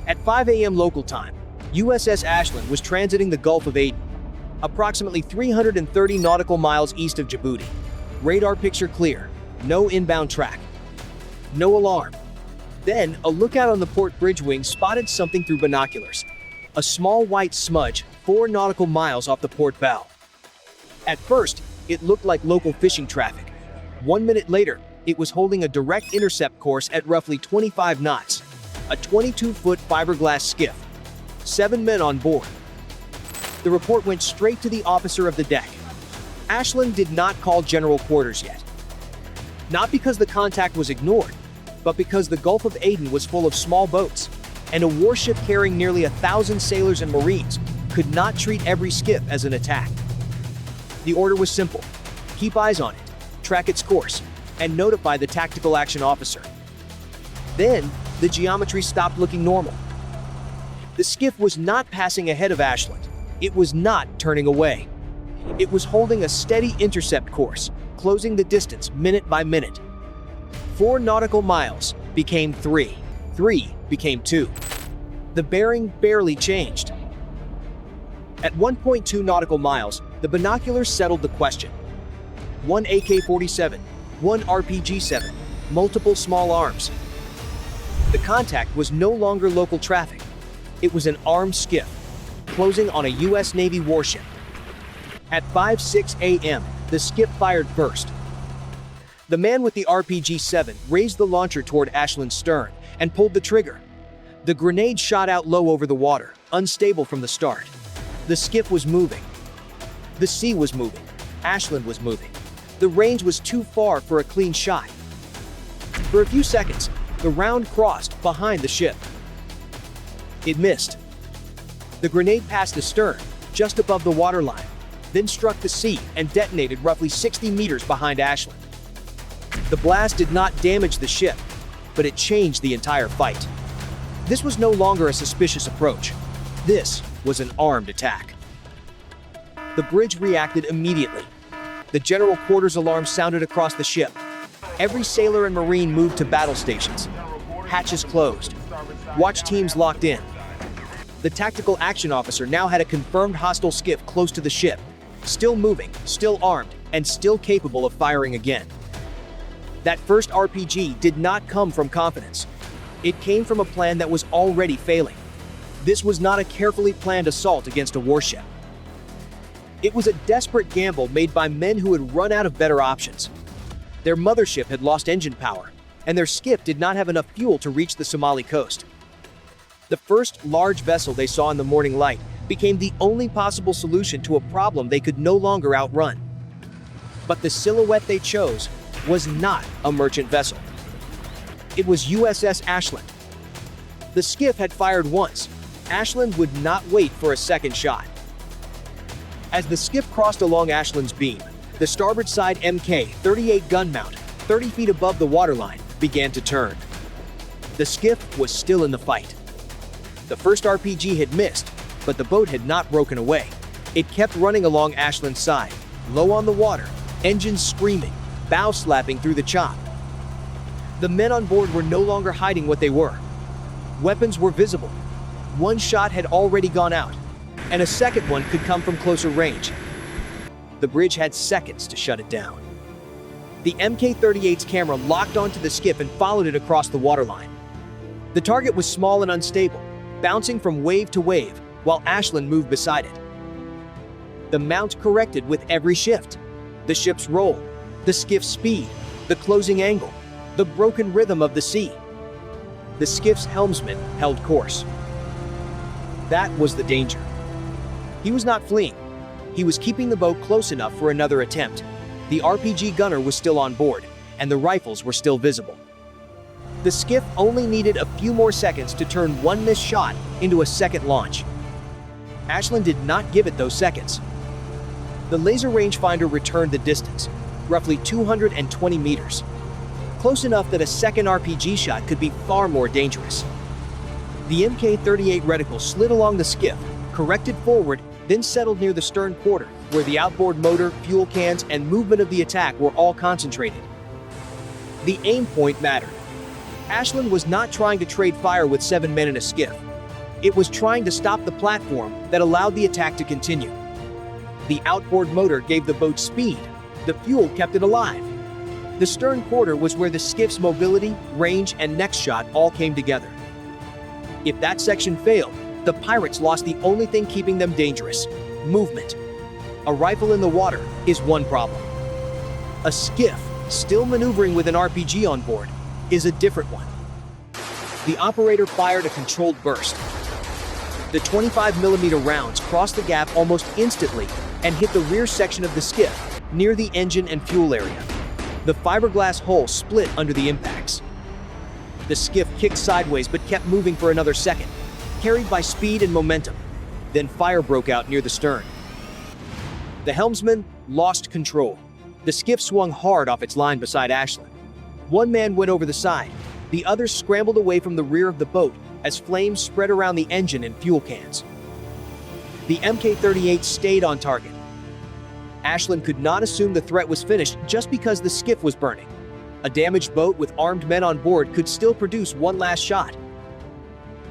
At 5 a.m. local time, USS Ashland was transiting the Gulf of Aden, approximately 330 nautical miles east of Djibouti. Radar picture clear, no inbound track, no alarm. Then, a lookout on the port bridge wing spotted something through binoculars. A small white smudge, 4 nautical miles off the port bow. At first, it looked like local fishing traffic. 1 minute later, it was holding a direct intercept course at roughly 25 knots. A 22-foot fiberglass skiff. 7 men on board. The report went straight to the officer of the deck. Ashland did not call general quarters yet. Not because the contact was ignored, but because the Gulf of Aden was full of small boats, and a warship carrying nearly 1,000 sailors and Marines could not treat every skiff as an attack. The order was simple: keep eyes on it, track its course, and notify the tactical action officer. Then, the geometry stopped looking normal. The skiff was not passing ahead of Ashland. It was not turning away. It was holding a steady intercept course, closing the distance minute by minute. 4 nautical miles became 3. 3 became 2. The bearing barely changed. At 1.2 nautical miles, the binoculars settled the question. 1 AK-47, 1 RPG-7, multiple small arms. The contact was no longer local traffic. It was an armed skiff, closing on a U.S. Navy warship. At 5:06 a.m., the skiff fired first. The man with the RPG-7 raised the launcher toward Ashland's stern and pulled the trigger. The grenade shot out low over the water, unstable from the start. The skiff was moving. The sea was moving. Ashland was moving. The range was too far for a clean shot. For a few seconds, the round crossed behind the ship. It missed. The grenade passed astern, just above the waterline, then struck the sea and detonated roughly 60 meters behind Ashland. The blast did not damage the ship, but it changed the entire fight. This was no longer a suspicious approach. This was an armed attack. The bridge reacted immediately. The general quarters alarm sounded across the ship. Every sailor and Marine moved to battle stations. Hatches closed. Watch teams locked in. The tactical action officer now had a confirmed hostile skiff close to the ship, still moving, still armed, and still capable of firing again. That first RPG did not come from confidence. It came from a plan that was already failing. This was not a carefully planned assault against a warship. It was a desperate gamble made by men who had run out of better options. Their mothership had lost engine power, and their skiff did not have enough fuel to reach the Somali coast. The first large vessel they saw in the morning light became the only possible solution to a problem they could no longer outrun. But the silhouette they chose was not a merchant vessel. It was USS Ashland. The skiff had fired once. Ashland would not wait for a second shot. As the skiff crossed along Ashland's beam, the starboard side Mk-38 gun mount, 30 feet above the waterline, began to turn. The skiff was still in the fight. The first RPG had missed, but the boat had not broken away. It kept running along Ashland's side, low on the water, engines screaming, bow slapping through the chop. The men on board were no longer hiding what they were. Weapons were visible. One shot had already gone out, and a second one could come from closer range. The bridge had seconds to shut it down. The Mk-38's camera locked onto the skiff and followed it across the waterline. The target was small and unstable, bouncing from wave to wave, while Ashland moved beside it. The mount corrected with every shift. The ship's roll, the skiff's speed, the closing angle, the broken rhythm of the sea. The skiff's helmsman held course. That was the danger. He was not fleeing. He was keeping the boat close enough for another attempt. The RPG gunner was still on board, and the rifles were still visible. The skiff only needed a few more seconds to turn one missed shot into a second launch. Ashland did not give it those seconds. The laser rangefinder returned the distance, roughly 220 meters. Close enough that a second RPG shot could be far more dangerous. The Mk-38 reticle slid along the skiff, corrected forward, then settled near the stern quarter, where the outboard motor, fuel cans, and movement of the attack were all concentrated. The aim point mattered. Ashland was not trying to trade fire with 7 men in a skiff. It was trying to stop the platform that allowed the attack to continue. The outboard motor gave the boat speed. The fuel kept it alive. The stern quarter was where the skiff's mobility, range, and next shot all came together. If that section failed, the pirates lost the only thing keeping them dangerous: movement. A rifle in the water is one problem. A skiff, still maneuvering with an RPG on board, is a different one. The operator fired a controlled burst. The 25mm rounds crossed the gap almost instantly and hit the rear section of the skiff, near the engine and fuel area. The fiberglass hull split under the impacts. The skiff kicked sideways but kept moving for another second, carried by speed and momentum. Then fire broke out near the stern. The helmsman lost control. The skiff swung hard off its line beside Ashland. One man went over the side. The others scrambled away from the rear of the boat as flames spread around the engine and fuel cans. The Mk-38 stayed on target. Ashland could not assume the threat was finished just because the skiff was burning. A damaged boat with armed men on board could still produce one last shot.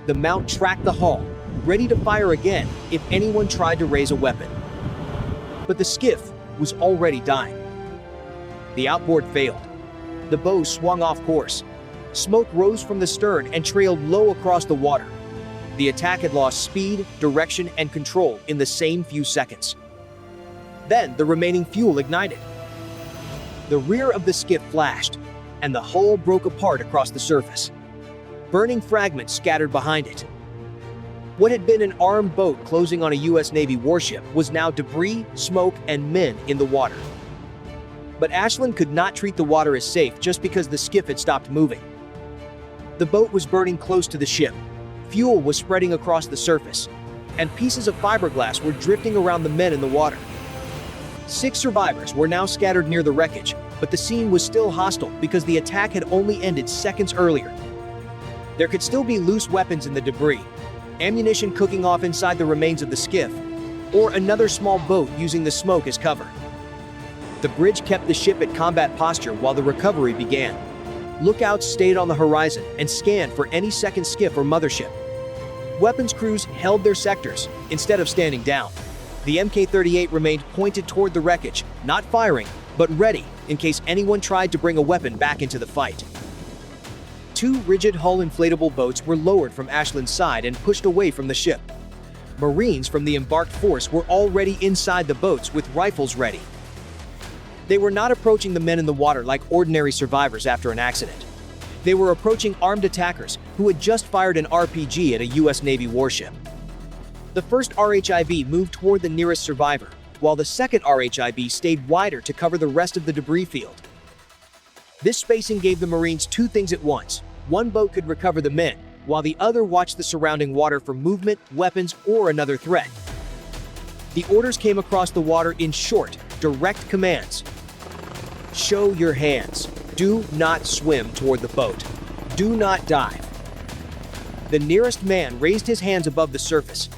The mount tracked the hull, ready to fire again if anyone tried to raise a weapon. But the skiff was already dying. The outboard failed. The bow swung off course. Smoke rose from the stern and trailed low across the water. The attack had lost speed, direction, and control in the same few seconds. Then the remaining fuel ignited. The rear of the skiff flashed, and the hull broke apart across the surface. Burning fragments scattered behind it. What had been an armed boat closing on a U.S. Navy warship was now debris, smoke, and men in the water. But Ashland could not treat the water as safe just because the skiff had stopped moving. The boat was burning close to the ship. Fuel was spreading across the surface, and pieces of fiberglass were drifting around the men in the water. 6 survivors were now scattered near the wreckage, but the scene was still hostile because the attack had only ended seconds earlier. There could still be loose weapons in the debris, ammunition cooking off inside the remains of the skiff, or another small boat using the smoke as cover. The bridge kept the ship at combat posture while the recovery began. Lookouts stayed on the horizon and scanned for any second skiff or mothership. Weapons crews held their sectors instead of standing down. The Mk-38 remained pointed toward the wreckage, not firing, but ready in case anyone tried to bring a weapon back into the fight. 2 rigid-hull inflatable boats were lowered from Ashland's side and pushed away from the ship. Marines from the embarked force were already inside the boats with rifles ready. They were not approaching the men in the water like ordinary survivors after an accident. They were approaching armed attackers who had just fired an RPG at a U.S. Navy warship. The first RHIB moved toward the nearest survivor, while the second RHIB stayed wider to cover the rest of the debris field. This spacing gave the Marines 2 things at once. One boat could recover the men, while the other watched the surrounding water for movement, weapons, or another threat. The orders came across the water in short, direct commands. Show your hands. Do not swim toward the boat. Do not dive. The nearest man raised his hands above the surface.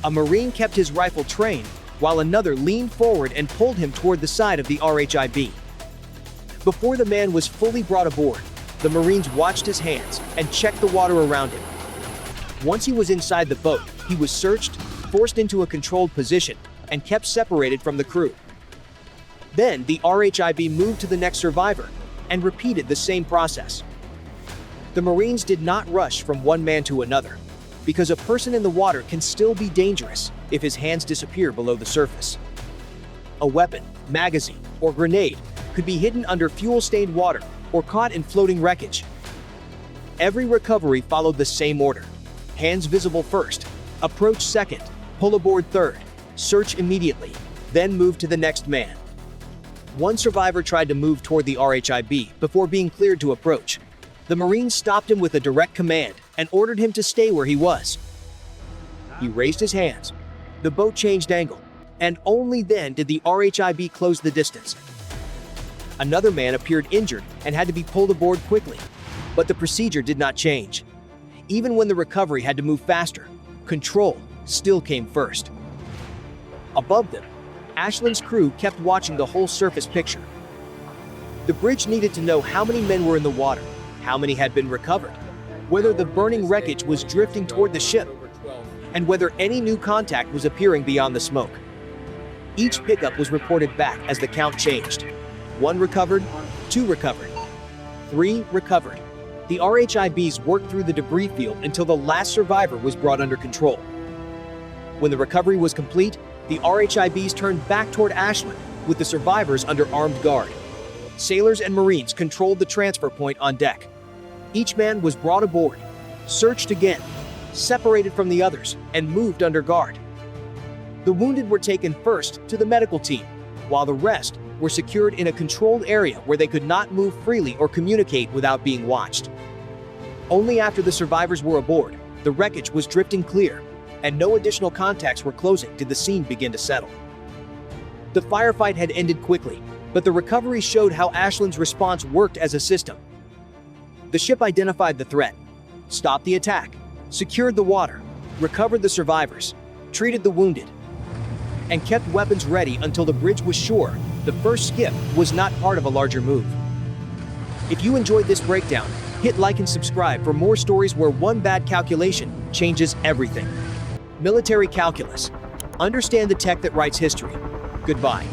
A Marine kept his rifle trained, while another leaned forward and pulled him toward the side of the RHIB. Before the man was fully brought aboard, the Marines watched his hands and checked the water around him. Once he was inside the boat, he was searched, forced into a controlled position, and kept separated from the crew. Then the RHIB moved to the next survivor and repeated the same process. The Marines did not rush from one man to another, because a person in the water can still be dangerous if his hands disappear below the surface. A weapon, magazine, or grenade could be hidden under fuel-stained water or caught in floating wreckage. Every recovery followed the same order. Hands visible first, approach second, pull aboard third, search immediately, then move to the next man. One survivor tried to move toward the RHIB before being cleared to approach. The Marines stopped him with a direct command and ordered him to stay where he was. He raised his hands. The boat changed angle, and only then did the RHIB close the distance. Another man appeared injured and had to be pulled aboard quickly, but the procedure did not change. Even when the recovery had to move faster, control still came first. Above them, Ashland's crew kept watching the whole surface picture. The bridge needed to know how many men were in the water, how many had been recovered, whether the burning wreckage was drifting toward the ship, and whether any new contact was appearing beyond the smoke. Each pickup was reported back as the count changed. 1 recovered, 2 recovered, 3 recovered. The RHIBs worked through the debris field until the last survivor was brought under control. When the recovery was complete, the RHIBs turned back toward Ashland, with the survivors under armed guard. Sailors and Marines controlled the transfer point on deck. Each man was brought aboard, searched again, separated from the others, and moved under guard. The wounded were taken first to the medical team, while the rest were secured in a controlled area where they could not move freely or communicate without being watched. Only after the survivors were aboard, the wreckage was drifting clear, and no additional contacts were closing did the scene begin to settle. The firefight had ended quickly, but the recovery showed how Ashland's response worked as a system. The ship identified the threat, stopped the attack, secured the water, recovered the survivors, treated the wounded, and kept weapons ready until the bridge was sure the first skiff was not part of a larger move. If you enjoyed this breakdown, hit like and subscribe for more stories where one bad calculation changes everything. Military calculus. Understand the tech that writes history. Goodbye.